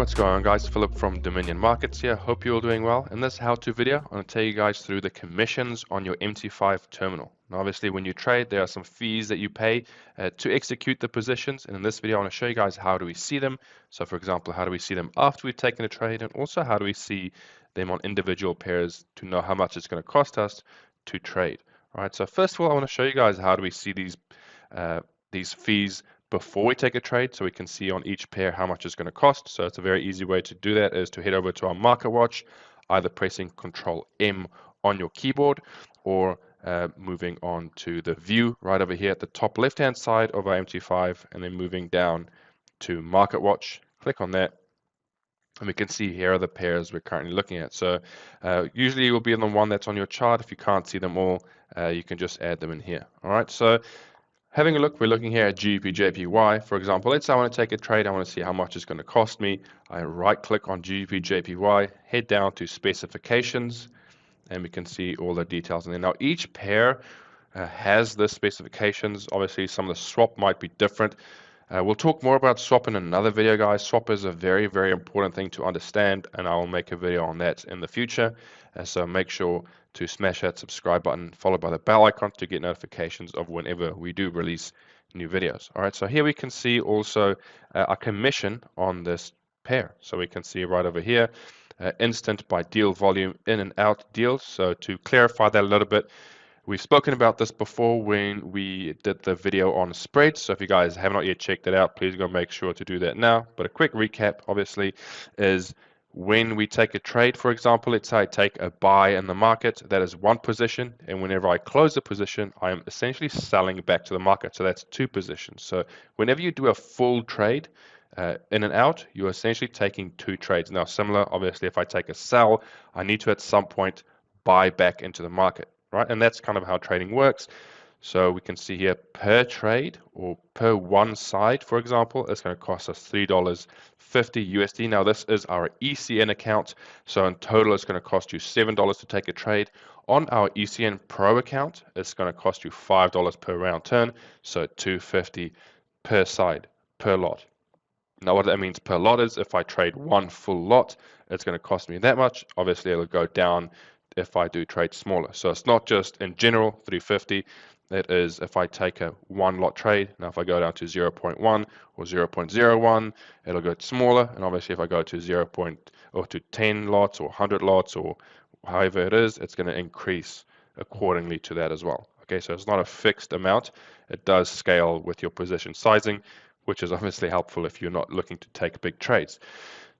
What's going on, guys? Philip from Dominion Markets here. Hope you're all doing well. In this how-to video, I'm going to take you guys through the commissions on your MT5 terminal. Now, obviously, when you trade, there are some fees that you pay to execute the positions. And in this video, I want to show you guys how do we see them. So, for example, how do we see them after we've taken a trade, and also how do we see them on individual pairs to know how much it's going to cost us to trade. All right. So, first of all, I want to show you guys how do we see these fees before we take a trade, so we can see on each pair how much it's going to cost. So it's a very easy way to do that is to head over to our market watch, either pressing Control M on your keyboard or moving on to the view right over here at the top left hand side of our MT5, and then moving down to market watch. Click on that, and we can see here are the pairs we're currently looking at. So usually you'll be in the one that's on your chart. If you can't see them all, you can just add them in here. All right, so having a look, we're looking here at GBP JPY, for example. Let's say I want to take a trade. I want to see how much it's going to cost me. I right-click on GBP JPY, head down to specifications, and we can see all the details in there. Now, each pair has the specifications. Obviously, some of the swap might be different. We'll talk more about swap in another video, guys. Swap is a very, very important thing to understand, and I will make a video on that in the future. So make sure to smash that subscribe button, followed by the bell icon to get notifications of whenever we do release new videos. All right, so here we can see also a commission on this pair. So we can see right over here, instant by deal volume in and out deals. So to clarify that a little bit, we've spoken about this before when we did the video on spreads. So if you guys have not yet checked it out, please go make sure to do that now. But a quick recap, obviously, is when we take a trade, for example, let's say I take a buy in the market, that is one position. And whenever I close the position, I am essentially selling back to the market. So that's two positions. So whenever you do a full trade in and out, you're essentially taking two trades. Now, similar, obviously, if I take a sell, I need to at some point buy back into the market. Right, and that's kind of how trading works. So we can see here per trade or per one side, for example, it's going to cost us $3.50 USD. Now this is our ECN account, so in total it's going to cost you $7 to take a trade. On our ECN Pro account, it's going to cost you $5 per round turn, so $2.50 per side, per lot. Now what that means per lot is if I trade one full lot, it's going to cost me that much. Obviously it'll go down if I do trade smaller. So it's not just in general 350, it is if I take a one lot trade. Now if I go down to 0.1 or 0.01, it'll go smaller, and obviously if I go to 10 lots or 100 lots or however it is, it's going to increase accordingly to that as well. Okay, so it's not a fixed amount. It does scale with your position sizing, which is obviously helpful if you're not looking to take big trades.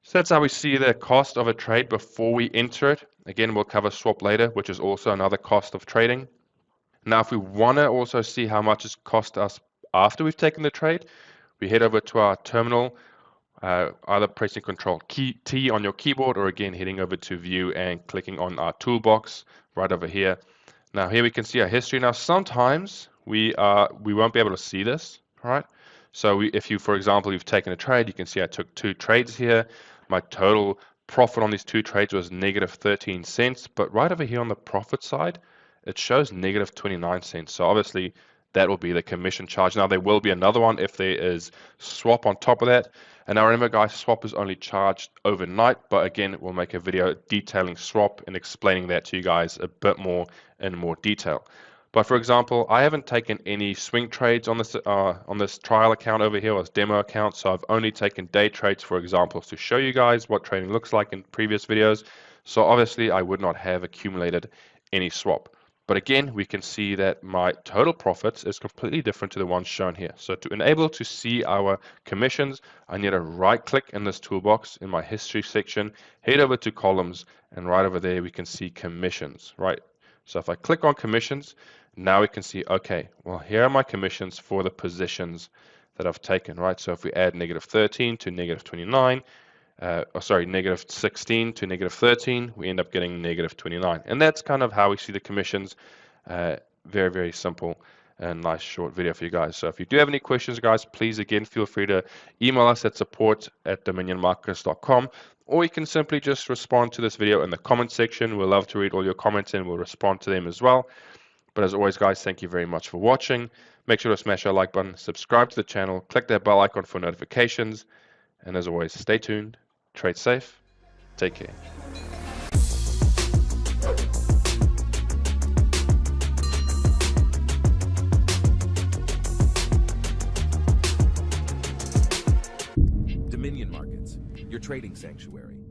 So that's how we see the cost of a trade before we enter it. Again, we'll cover swap later, which is also another cost of trading. Now, if we want to also see how much it's cost us after we've taken the trade, we head over to our terminal, either pressing Control T on your keyboard, or again, heading over to View and clicking on our toolbox right over here. Now, here we can see our history. Now, sometimes we won't be able to see this, all right? So if you, for example, you've taken a trade, you can see I took two trades here. My total profit on these two trades was negative 13 cents, but right over here on the profit side, it shows negative 29 cents. So obviously that will be the commission charge. Now there will be another one if there is swap on top of that. And now remember, guys, swap is only charged overnight, but again, we'll make a video detailing swap and explaining that to you guys a bit more in more detail. But for example, I haven't taken any swing trades on this trial account over here, or this demo account. So I've only taken day trades, for example, to show you guys what trading looks like in previous videos. So obviously I would not have accumulated any swap. But again, we can see that my total profits is completely different to the ones shown here. So to enable to see our commissions, I need to right click in this toolbox in my history section, head over to columns, and right over there we can see commissions, right? So if I click on commissions, now we can see, okay, well, here are my commissions for the positions that I've taken, right? So if we add negative 13 to negative 29, negative 16 to negative 13, we end up getting negative 29. And that's kind of how we see the commissions. Very, very simple and nice short video for you guys. So if you do have any questions, guys, please, again, feel free to email us at support@dominionmarkets.com. Or you can simply just respond to this video in the comment section. We'll love to read all your comments and we'll respond to them as well. But as always, guys, thank you very much for watching. Make sure to smash that like button, subscribe to the channel, click that bell icon for notifications. And as always, stay tuned. Trade trade safe. Take care. Dominion Markets, your trading sanctuary.